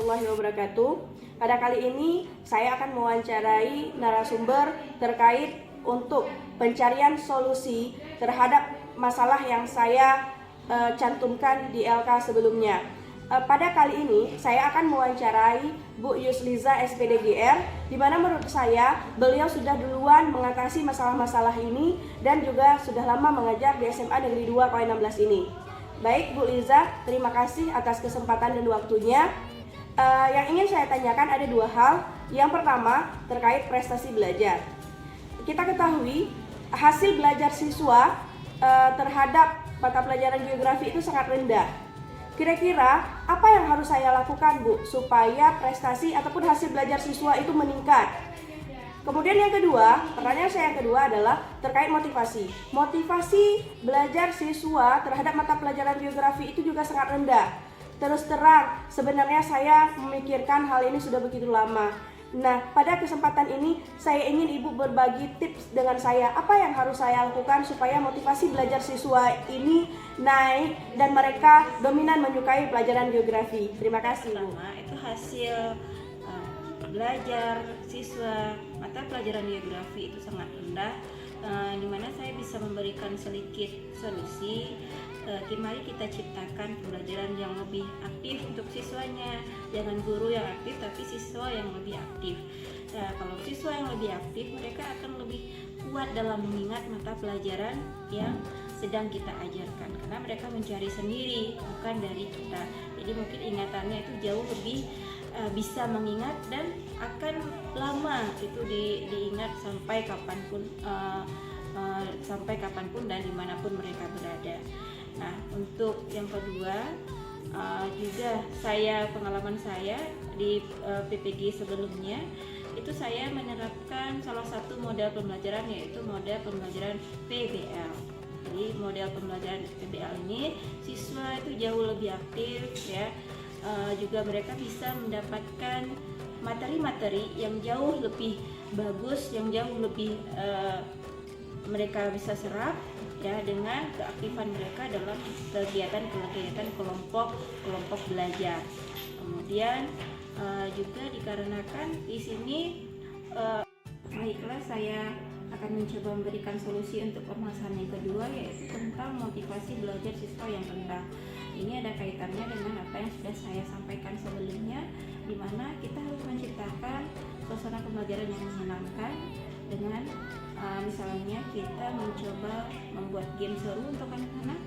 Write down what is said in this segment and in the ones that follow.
warahmatullahi wabarakatuh. Pada kali ini saya akan mewawancarai narasumber terkait untuk pencarian solusi terhadap masalah yang saya cantumkan di LK sebelumnya. Pada kali ini saya akan mewawancarai Bu Yusliza SPDGR, di mana menurut saya beliau sudah duluan mengatasi masalah-masalah ini dan juga sudah lama mengajar di SMA Negeri 2 KW 16 ini. Baik Bu Liza, terima kasih atas kesempatan dan waktunya. Yang ingin saya tanyakan ada dua hal. Yang pertama terkait prestasi belajar. Kita ketahui hasil belajar siswa terhadap mata pelajaran geografi itu sangat rendah. Kira-kira apa yang harus saya lakukan, Bu, supaya prestasi ataupun hasil belajar siswa itu meningkat? Kemudian yang kedua, pertanyaan saya yang kedua adalah terkait motivasi. Motivasi belajar siswa terhadap mata pelajaran geografi itu juga sangat rendah. Terus terang, sebenarnya saya memikirkan hal ini sudah begitu lama. Nah, pada kesempatan ini saya ingin Ibu berbagi tips dengan saya. Apa yang harus saya lakukan supaya motivasi belajar siswa ini naik dan mereka dominan menyukai pelajaran geografi? Terima kasih, Bu. Pertama, itu hasil belajar siswa mata pelajaran geografi itu sangat rendah, di mana saya bisa memberikan sedikit solusi. Mari kita ciptakan pembelajaran yang lebih aktif untuk siswanya, jangan guru yang aktif tapi siswa yang lebih aktif. Kalau siswa yang lebih aktif, mereka akan lebih kuat dalam mengingat mata pelajaran yang sedang kita ajarkan, karena mereka mencari sendiri, bukan dari kita. Jadi mungkin ingatannya itu jauh lebih bisa mengingat dan akan lama itu diingat sampai kapanpun dan dimanapun mereka berada. Nah, untuk yang kedua juga pengalaman saya di PPG sebelumnya itu saya menerapkan salah satu model pembelajaran, yaitu model pembelajaran PBL. Jadi model pembelajaran PBL ini siswa itu jauh lebih aktif ya. Juga mereka bisa mendapatkan materi-materi yang jauh lebih bagus, yang jauh lebih mereka bisa serap ya dengan keaktifan mereka dalam kegiatan kelompok belajar. Kemudian juga dikarenakan di sini baiklah saya akan mencoba memberikan solusi untuk permasalahan yang kedua, yaitu tentang motivasi belajar siswa yang rendah. Ini ada kaitannya dengan apa yang sudah saya sampaikan sebelumnya, di mana kita harus menciptakan suasana pembelajaran yang menyenangkan dengan misalnya kita mencoba membuat game seru untuk anak-anak,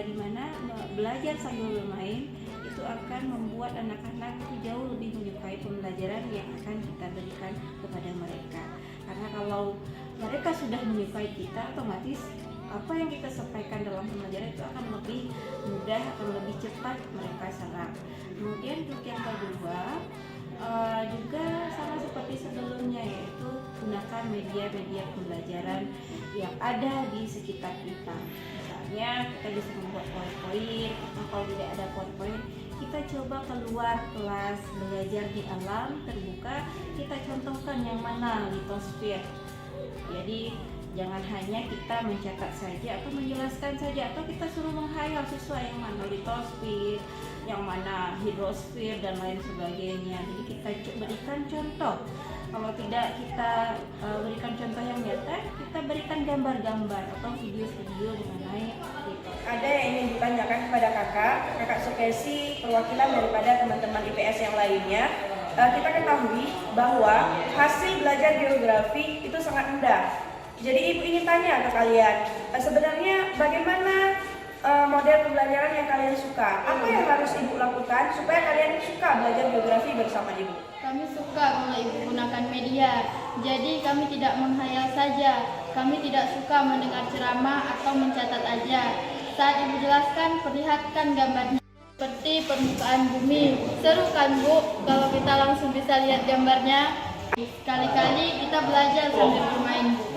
di mana belajar sambil bermain itu akan membuat anak-anak jauh lebih menyukai pembelajaran yang akan kita berikan kepada mereka. Karena kalau mereka sudah menyukai kita, otomatis apa yang kita sampaikan dalam pembelajaran itu akan lebih mudah, akan lebih cepat mereka serap. Kemudian untuk yang kedua juga sama seperti sebelumnya, yaitu gunakan media-media pembelajaran yang ada di sekitar kita. Misalnya kita bisa membuat PowerPoint, atau kalau tidak ada PowerPoint, kita coba keluar kelas belajar di alam terbuka, kita contohkan yang mana litosfer. Jadi jangan hanya kita mencatat saja atau menjelaskan saja, atau kita suruh menghayal siswa yang mana litosfer, yang mana hidrosfer dan lain sebagainya. Jadi kita berikan contoh. Kalau tidak kita berikan contoh yang nyata, kita berikan gambar-gambar atau video-video mengenai itu. Ada yang ingin ditanyakan kepada kakak Sukesi, perwakilan daripada teman-teman IPS yang lainnya. Kita ketahui bahwa hasil belajar geografi itu sangat rendah. Jadi Ibu ingin tanya ke kalian, sebenarnya bagaimana model pembelajaran yang kalian suka? Apa yang harus Ibu lakukan supaya kalian suka belajar geografi bersama Ibu? Kami suka kalau Ibu gunakan media, jadi kami tidak menghayal saja. Kami tidak suka mendengar ceramah atau mencatat aja. Saat Ibu jelaskan, perlihatkan gambarnya seperti permukaan bumi. Seru kan, Bu, kalau kita langsung bisa lihat gambarnya? Sekali-kali kita belajar sambil bermain, Bu.